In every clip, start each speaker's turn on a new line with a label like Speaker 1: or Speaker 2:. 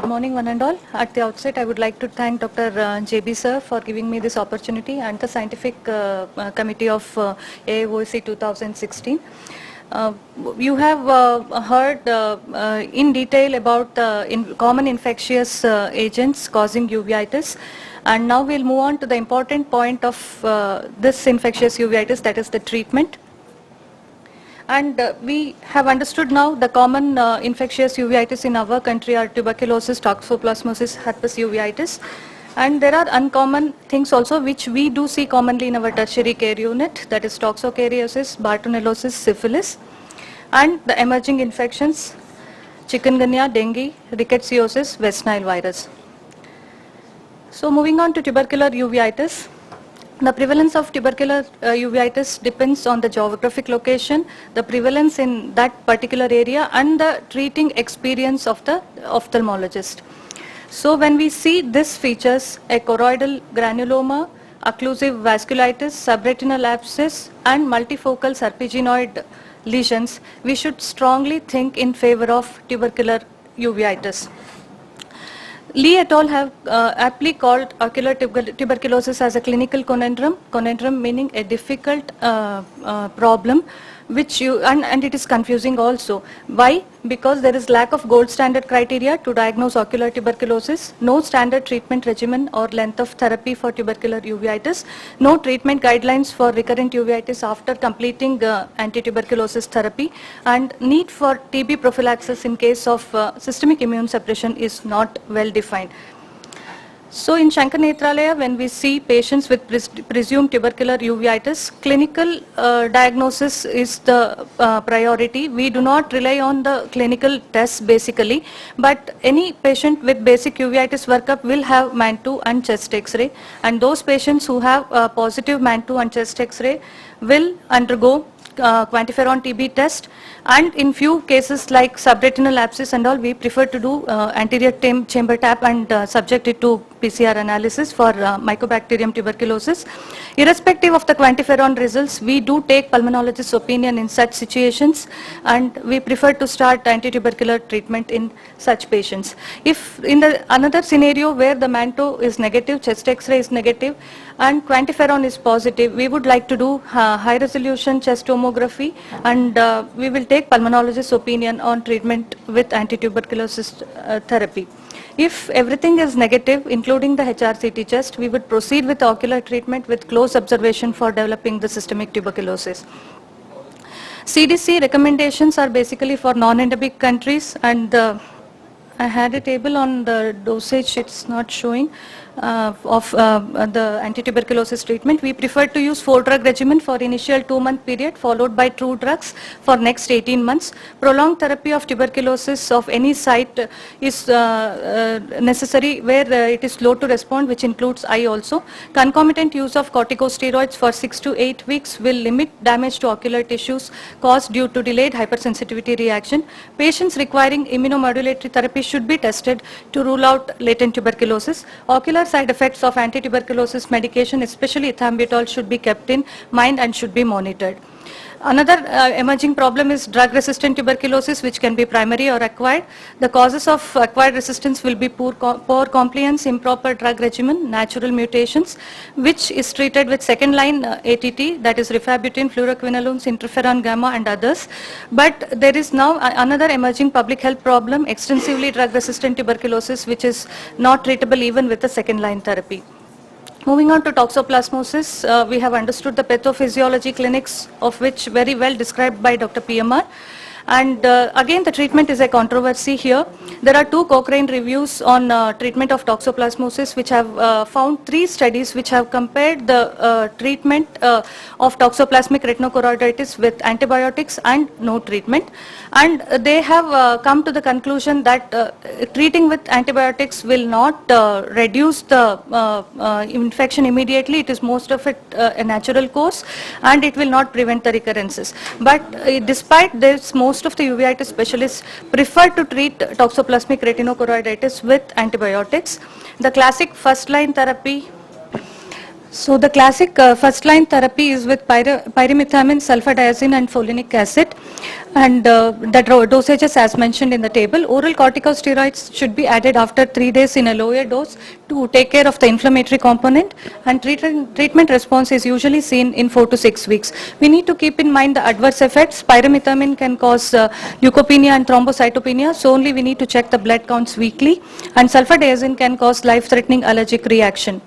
Speaker 1: Good morning, one and all. At the outset, I would like to thank Dr. JB sir for giving me this opportunity and the scientific committee of AAOC 2016. You have heard in detail about common infectious agents causing uveitis, and now we'll move on to the important point of this infectious uveitis, that is the treatment. And we have understood now the common infectious uveitis in our country are tuberculosis, toxoplasmosis, herpes uveitis. And there are uncommon things also which we do see commonly in our tertiary care unit, that is toxocariosis, bartonellosis, syphilis, and the emerging infections, chikungunya, dengue, rickettsiosis, West Nile virus. So moving on to tubercular uveitis. The prevalence of tubercular uveitis depends on the geographic location, the prevalence in that particular area, and the treating experience of the ophthalmologist. So when we see these features, a choroidal granuloma, occlusive vasculitis, subretinal abscess, and multifocal serpiginoid lesions, we should strongly think in favor of tubercular uveitis. Lee et al. Have aptly called ocular tuberculosis as a clinical conundrum, conundrum meaning a difficult problem, which and it is confusing also. Why? Because there is lack of gold standard criteria to diagnose ocular tuberculosis, no standard treatment regimen or length of therapy for tubercular uveitis, no treatment guidelines for recurrent uveitis after completing anti-tuberculosis therapy, and need for TB prophylaxis in case of systemic immune suppression is not well defined. So in Shankar Nethralaya, when we see patients with presumed tubercular uveitis, clinical diagnosis is the priority. We do not rely on the clinical tests basically, but any patient with basic uveitis workup will have MAN2 and chest X-ray, and those patients who have positive MAN2 and chest X-ray will undergo quantiferon TB test, and in few cases like subretinal abscess and all, we prefer to do anterior chamber tap and subject it to PCR analysis for Mycobacterium tuberculosis. Irrespective of the quantiferon results, we do take pulmonologist's opinion in such situations, and we prefer to start anti-tubercular treatment in such patients. If in the another scenario where the MAN2 is negative, chest X-ray is negative, and quantiferon is positive, we would like to do high resolution chest tomography, and we will take pulmonologist's opinion on treatment with anti-tuberculosis therapy. If everything is negative, including the HRCT chest, we would proceed with ocular treatment with close observation for developing the systemic tuberculosis. CDC recommendations are basically for non-endemic countries, and I had a table on the dosage, it's not showing, of the anti-tuberculosis treatment. We prefer to use 4-drug regimen for initial 2-month period followed by 2 drugs for next 18 months. Prolonged therapy of tuberculosis of any site is necessary where it is slow to respond, which includes eye also. Concomitant use of corticosteroids for 6 to 8 weeks will limit damage to ocular tissues caused due to delayed hypersensitivity reaction. Patients requiring immunomodulatory therapy should be tested to rule out latent tuberculosis. Ocular side effects of anti-tuberculosis medication, especially ethambutol, should be kept in mind and should be monitored. Another emerging problem is drug-resistant tuberculosis, which can be primary or acquired. The causes of acquired resistance will be poor compliance, improper drug regimen, natural mutations, which is treated with second-line ATT, that is rifabutin, fluoroquinolones, interferon gamma, and others. But there is now another emerging public health problem, extensively drug-resistant tuberculosis, which is not treatable even with the second-line therapy. Moving on to toxoplasmosis, we have understood the pathophysiology clinics, of which very well described by Dr. PMR. And again, the treatment is a controversy here. There are 2 Cochrane reviews on treatment of toxoplasmosis, which have found 3 studies which have compared the treatment of toxoplasmic retinochoroiditis with antibiotics and no treatment. And they have come to the conclusion that treating with antibiotics will not reduce the infection immediately. It is most of it a natural course, and it will not prevent the recurrences. But despite this, most of the uveitis specialists prefer to treat toxoplasmic retinochoroiditis with antibiotics. The classic first-line therapy So the classic first-line therapy is with pyrimethamine, sulfadiazine and folinic acid. And the dosages as mentioned in the table. Oral corticosteroids should be added after 3 days in a lower dose to take care of the inflammatory component, and treatment response is usually seen in 4 to 6 weeks. We need to keep in mind the adverse effects. Pyrimethamine can cause leukopenia and thrombocytopenia, so only we need to check the blood counts weekly, and sulfadiazine can cause life-threatening allergic reaction.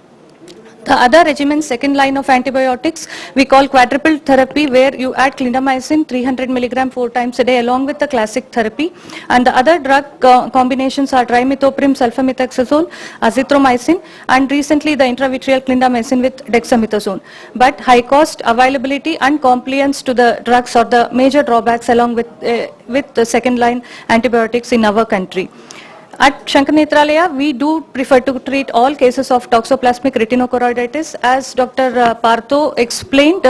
Speaker 1: The other regimen, second line of antibiotics, we call quadruple therapy, where you add clindamycin 300 milligram 4 times a day along with the classic therapy. And the other drug combinations are trimethoprim, sulfamethoxazole, azithromycin, and recently the intravitreal clindamycin with dexamethasone. But high cost, availability and compliance to the drugs are the major drawbacks along with the second line antibiotics in our country. At Shankar Netralaya, we do prefer to treat all cases of toxoplasmic retinochoroiditis. As Dr. Partho explained,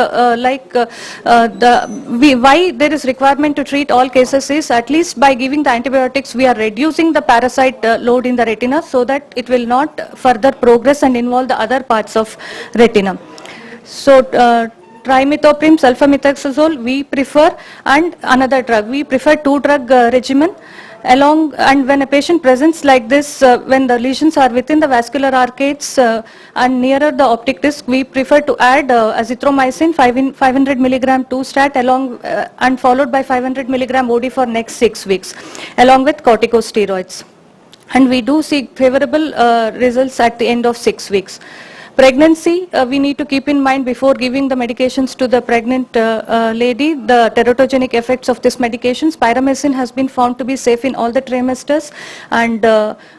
Speaker 1: why there is requirement to treat all cases is, at least by giving the antibiotics, we are reducing the parasite load in the retina so that it will not further progress and involve the other parts of retina. So, trimethoprim, sulfamethoxazole we prefer, and another drug. We prefer 2-drug regimen. And when a patient presents like this, when the lesions are within the vascular arcades and nearer the optic disc, we prefer to add azithromycin 500 milligram 2-stat and followed by 500 milligram OD for next 6 weeks, along with corticosteroids. And we do see favorable results at the end of 6 weeks. Pregnancy, we need to keep in mind before giving the medications to the pregnant lady, the teratogenic effects of this medications. Pyramycin has been found to be safe in all the trimesters, and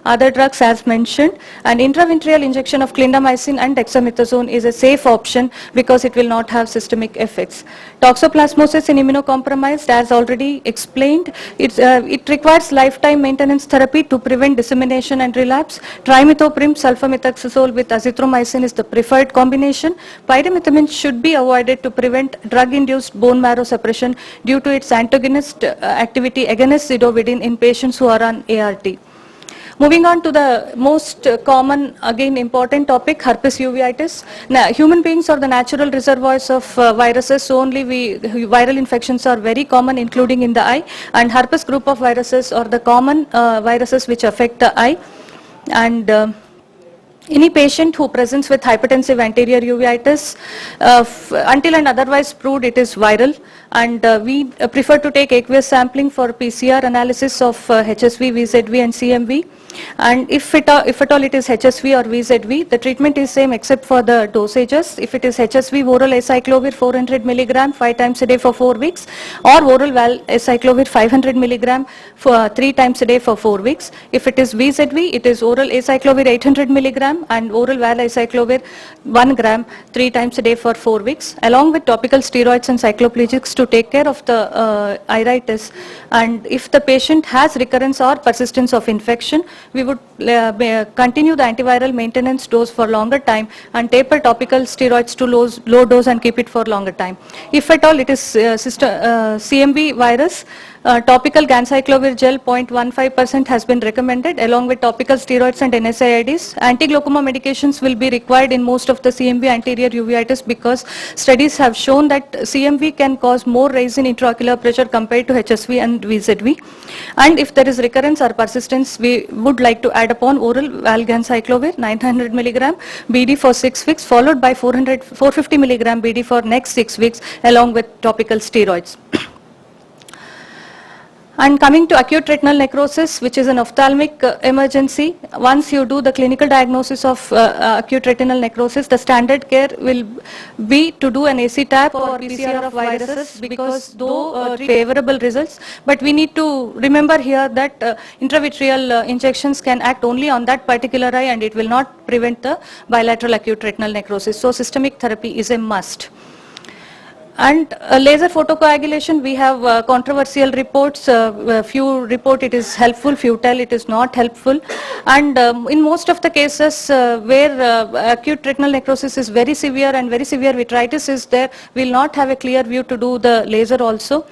Speaker 1: other drugs as mentioned. And intravitreal injection of clindamycin and dexamethasone is a safe option because it will not have systemic effects. Toxoplasmosis in immunocompromised, as already explained, it requires lifetime maintenance therapy to prevent dissemination and relapse. Trimethoprim, sulfamethoxazole with azithromycin is the preferred combination. Pyrimethamine should be avoided to prevent drug-induced bone marrow suppression due to its antagonist activity against zidovudine in patients who are on ART. Moving on to the most common, again important topic, herpes uveitis. Now, human beings are the natural reservoirs of viruses, so only viral infections are very common, including in the eye, and herpes group of viruses are the common viruses which affect the eye. And any patient who presents with hypertensive anterior uveitis, until and otherwise proved, it is viral, and we prefer to take aqueous sampling for PCR analysis of HSV, VZV and CMV. And if at all it is HSV or VZV, the treatment is same except for the dosages. If it is HSV, oral acyclovir 400 milligram 5 times a day for 4 weeks, or oral acyclovir 500 milligram for 3 times a day for 4 weeks. If it is VZV, it is oral acyclovir 800 milligram and oral acyclovir 1 gram 3 times a day for 4 weeks, along with topical steroids and cycloplegics to take care of the iritis. And if the patient has recurrence or persistence of infection, we would continue the antiviral maintenance dose for longer time and taper topical steroids to low dose and keep it for longer time. If at all it is CMV virus, topical ganciclovir gel 0.15% has been recommended along with topical steroids and NSAIDs. Anti-glaucoma medications will be required in most of the CMV anterior uveitis because studies have shown that CMV can cause more rise in intraocular pressure compared to HSV and VZV. And if there is recurrence or persistence, we would like to add upon oral valganciclovir 900 milligram BD for 6 weeks followed by 450 milligram BD for next 6 weeks along with topical steroids. And coming to acute retinal necrosis, which is an ophthalmic emergency, once you do the clinical diagnosis of acute retinal necrosis, the standard care will be to do an AC tap or PCR of viruses because though favorable results, but we need to remember here that intravitreal injections can act only on that particular eye and it will not prevent the bilateral acute retinal necrosis. So systemic therapy is a must. And laser photocoagulation, we have controversial reports. Few report it is helpful, few tell it is not helpful. And in most of the cases where acute retinal necrosis is very severe and very severe vitritis is there, we will not have a clear view to do the laser also.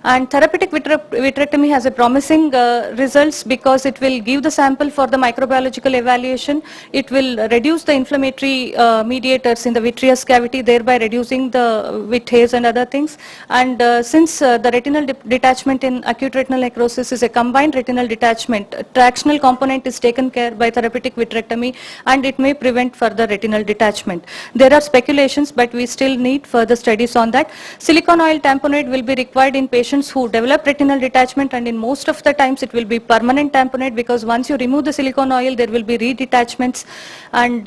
Speaker 1: And therapeutic vitrectomy has a promising results because it will give the sample for the microbiological evaluation. It will reduce the inflammatory mediators in the vitreous cavity, thereby reducing the vit hairs and other things. And since the retinal detachment in acute retinal necrosis is a combined retinal detachment, tractional component is taken care by therapeutic vitrectomy, and it may prevent further retinal detachment. There are speculations, but we still need further studies on that. Silicone oil tamponade will be required in patients who develop retinal detachment, and in most of the times it will be permanent tamponade, because once you remove the silicone oil there will be redetachments, and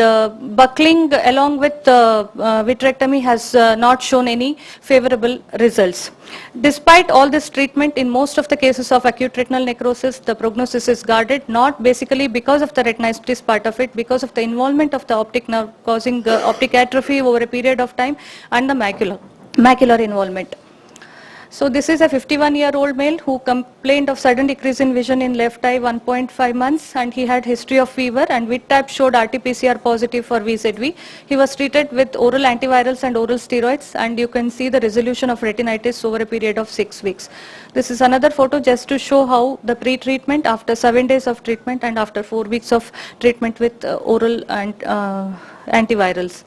Speaker 1: buckling along with vitrectomy has not shown any favorable results. Despite all this treatment, in most of the cases of acute retinal necrosis, the prognosis is guarded, not basically because of the retinitis part of it, because of the involvement of the optic nerve causing optic atrophy over a period of time, and the macular involvement. So this is a 51-year-old male who complained of sudden decrease in vision in left eye 1.5 months, and he had history of fever, and VIT-TAP showed RT-PCR positive for VZV. He was treated with oral antivirals and oral steroids, and you can see the resolution of retinitis over a period of 6 weeks. This is another photo just to show how the pre-treatment after 7 days of treatment and after 4 weeks of treatment with oral and antivirals.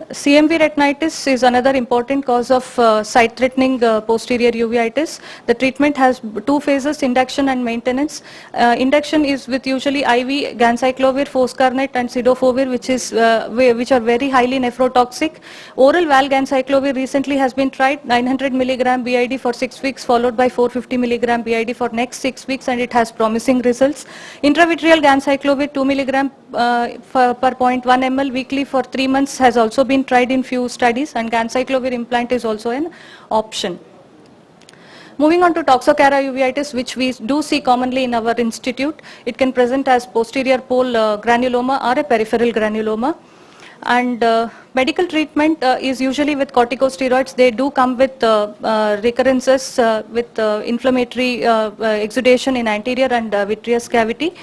Speaker 1: CMV retinitis is another important cause of sight-threatening posterior uveitis. The treatment has 2 phases, induction and maintenance. Induction is with usually IV ganciclovir, foscarnet and cidofovir, which are very highly nephrotoxic. Oral valganciclovir recently has been tried, 900 mg BID for 6 weeks, followed by 450 mg BID for next 6 weeks, and it has promising results. Intravitreal ganciclovir 2 mg per 0.1 ml weekly for 3 months has also been tried in few studies, and ganciclovir implant is also an option. Moving on to toxocara uveitis, which we do see commonly in our institute. It can present as posterior pole granuloma or a peripheral granuloma. And medical treatment is usually with corticosteroids. They do come with recurrences with inflammatory exudation in anterior and vitreous cavity.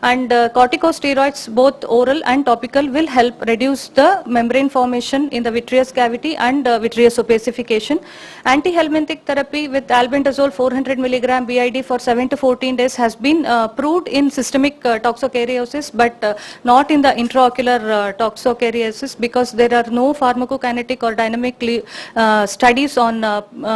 Speaker 1: And corticosteroids, both oral and topical, will help reduce the membrane formation in the vitreous cavity and vitreous opacification. Antihelminthic therapy with albendazole 400 mg BID for 7 to 14 days has been proved in systemic toxocariosis, but not in the intraocular toxocariosis, because there are no pharmacokinetic or dynamic studies on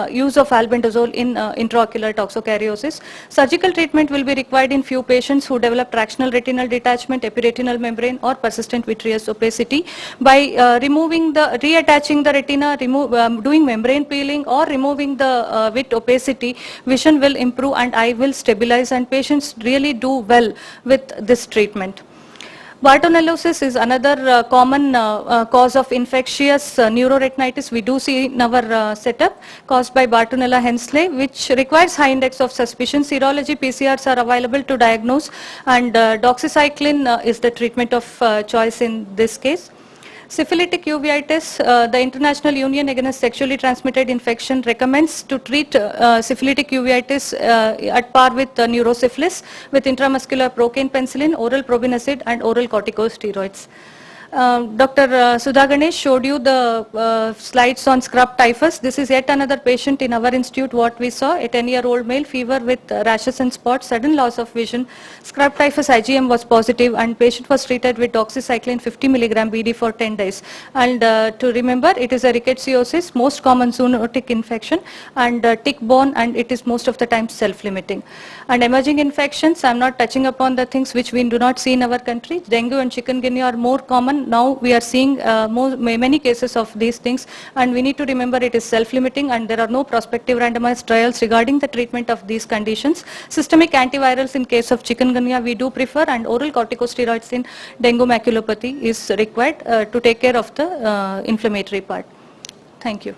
Speaker 1: use of albendazole in intraocular toxocariosis. Surgical treatment will be required in few patients who develop tractional retinal detachment, epiretinal membrane or persistent vitreous opacity. By reattaching the retina, doing membrane peeling or removing the vit opacity, vision will improve and eye will stabilize, and patients really do well with this treatment. Bartonellosis is another common cause of infectious neuroretinitis. We do see in our setup, caused by Bartonella henselae, which requires high index of suspicion. Serology PCRs are available to diagnose, and doxycycline is the treatment of choice in this case. Syphilitic uveitis, the International Union Against Sexually Transmitted Infection recommends to treat syphilitic uveitis at par with neurosyphilis with intramuscular procaine penicillin, oral probinacid and oral corticosteroids. Dr. Sudha Ganesh showed you the slides on scrub typhus. This is yet another patient in our institute. What we saw, a 10-year-old male, fever with rashes and spots, sudden loss of vision. Scrub typhus IgM was positive, and patient was treated with doxycycline 50 mg BD for 10 days. And to remember, it is a rickettsiosis, most common zoonotic infection, and tick-borne, and it is most of the time self-limiting. And emerging infections, I am not touching upon the things which we do not see in our country. Dengue and chikungunya are more common. Now we are seeing many cases of these things, and we need to remember it is self-limiting, and there are no prospective randomized trials regarding the treatment of these conditions. Systemic antivirals in case of chikungunya we do prefer, and oral corticosteroids in dengue maculopathy is required to take care of the inflammatory part. Thank you.